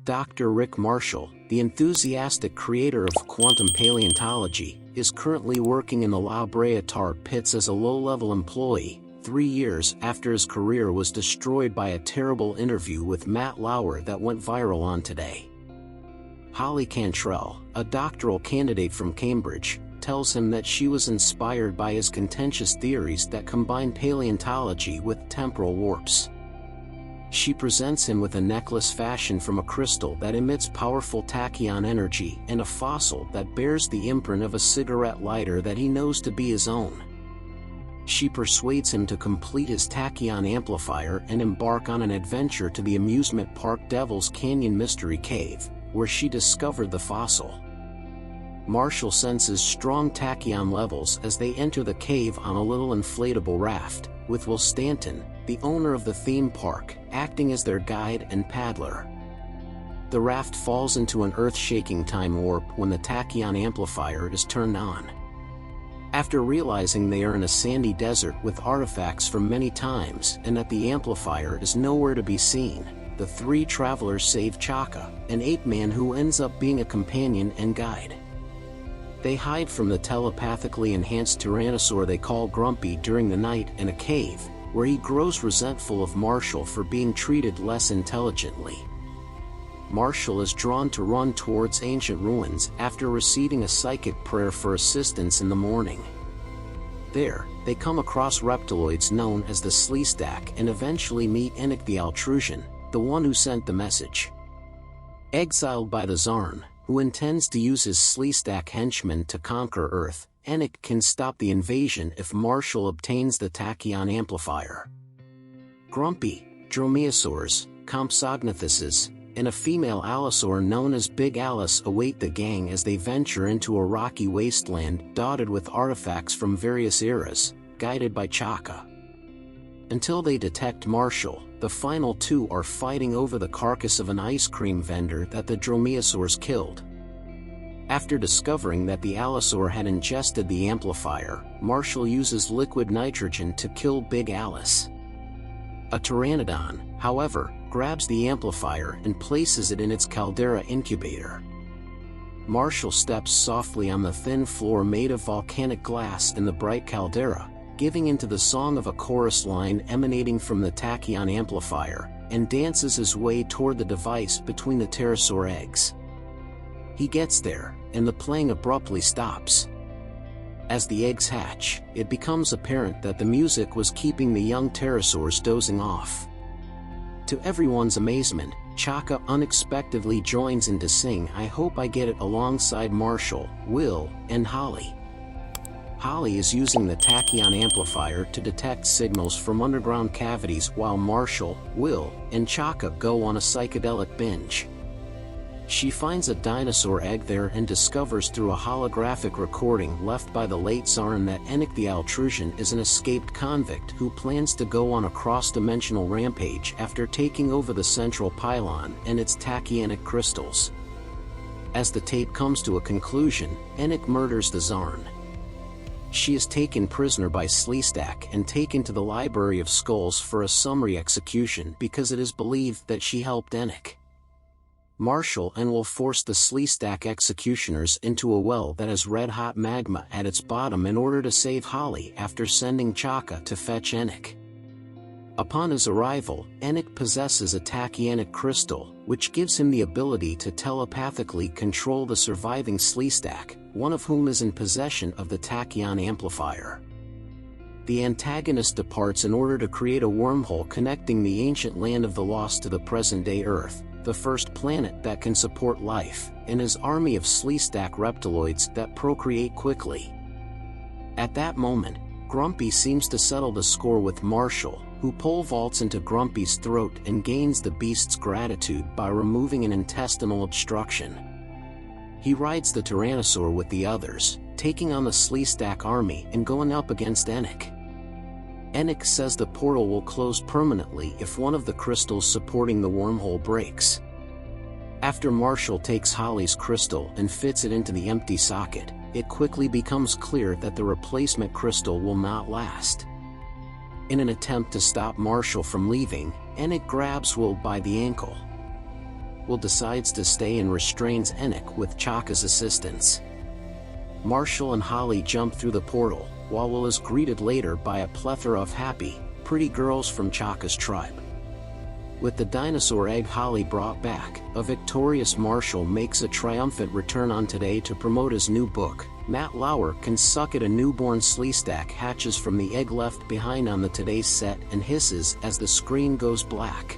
Dr. Rick Marshall, the enthusiastic creator of quantum paleontology, is currently working in the La Brea tar pits as a low-level employee, 3 years after his career was destroyed by a terrible interview with Matt Lauer that went viral on Today. Holly Cantrell, a doctoral candidate from Cambridge, tells him that she was inspired by his contentious theories that combine paleontology with temporal warps. She presents him with a necklace fashioned from a crystal that emits powerful tachyon energy and a fossil that bears the imprint of a cigarette lighter that he knows to be his own. She persuades him to complete his tachyon amplifier and embark on an adventure to the amusement park Devil's Canyon Mystery Cave, where she discovered the fossil. Marshall senses strong tachyon levels as they enter the cave on a little inflatable raft, with Will Stanton, the owner of the theme park, acting as their guide and paddler. The raft falls into an earth-shaking time warp when the tachyon amplifier is turned on. After realizing they are in a sandy desert with artifacts from many times and that the amplifier is nowhere to be seen, the three travelers save Chaka, an ape man who ends up being a companion and guide. They hide from the telepathically enhanced Tyrannosaur they call Grumpy during the night in a cave, where he grows resentful of Marshall for being treated less intelligently. Marshall is drawn to run towards ancient ruins after receiving a psychic prayer for assistance in the morning. There, they come across reptiloids known as the Sleestack and eventually meet Enoch the Altrusian, the one who sent the message. Exiled by the Zarn, who intends to use his Sleestack henchmen to conquer Earth, Enoch can stop the invasion if Marshall obtains the tachyon amplifier. Grumpy, dromaeosaurs, compsognathuses, and a female allosaur known as Big Alice await the gang as they venture into a rocky wasteland dotted with artifacts from various eras, guided by Chaka. Until they detect Marshall, the final two are fighting over the carcass of an ice cream vendor that the dromaeosaurs killed. After discovering that the allosaur had ingested the amplifier, Marshall uses liquid nitrogen to kill Big Alice. A pteranodon, however, grabs the amplifier and places it in its caldera incubator. Marshall steps softly on the thin floor made of volcanic glass in the bright caldera, giving into the song of a chorus line emanating from the tachyon amplifier, and dances his way toward the device between the pterosaur eggs. He gets there, and the playing abruptly stops. As the eggs hatch, it becomes apparent that the music was keeping the young pterosaurs dozing off. To everyone's amazement, Chaka unexpectedly joins in to sing "I Hope I Get It" alongside Marshall, Will, and Holly. Holly is using the tachyon amplifier to detect signals from underground cavities while Marshall, Will, and Chaka go on a psychedelic binge. She finds a dinosaur egg there and discovers through a holographic recording left by the late Zarn that Enoch the Altrusian is an escaped convict who plans to go on a cross-dimensional rampage after taking over the central pylon and its tachyonic crystals. As the tape comes to a conclusion, Enoch murders the Zarn. She is taken prisoner by Sleestack and taken to the Library of Skulls for a summary execution because it is believed that she helped Enoch. Marshall and Will force the Sleestack executioners into a well that has red-hot magma at its bottom in order to save Holly after sending Chaka to fetch Enoch. Upon his arrival, Enoch possesses a tachyonic crystal, which gives him the ability to telepathically control the surviving Sleestack, one of whom is in possession of the tachyon amplifier. The antagonist departs in order to create a wormhole connecting the ancient land of the lost to the present-day Earth, the first planet that can support life, and his army of Sleestack reptiloids that procreate quickly. At that moment, Grumpy seems to settle the score with Marshall, who pole vaults into Grumpy's throat and gains the beast's gratitude by removing an intestinal obstruction. He rides the Tyrannosaur with the others, taking on the Sleestack army and going up against Enoch. Enoch says the portal will close permanently if one of the crystals supporting the wormhole breaks. After Marshall takes Holly's crystal and fits it into the empty socket, it quickly becomes clear that the replacement crystal will not last. In an attempt to stop Marshall from leaving, Enoch grabs Will by the ankle. Will decides to stay and restrains Enoch with Chaka's assistance. Marshall and Holly jump through the portal, while Will is greeted later by a plethora of happy, pretty girls from Chaka's tribe. With the dinosaur egg Holly brought back, a victorious Marshall makes a triumphant return on Today to promote his new book. Matt Lauer can suck at a newborn Sleestack hatches from the egg left behind on the Today's set and hisses as the screen goes black.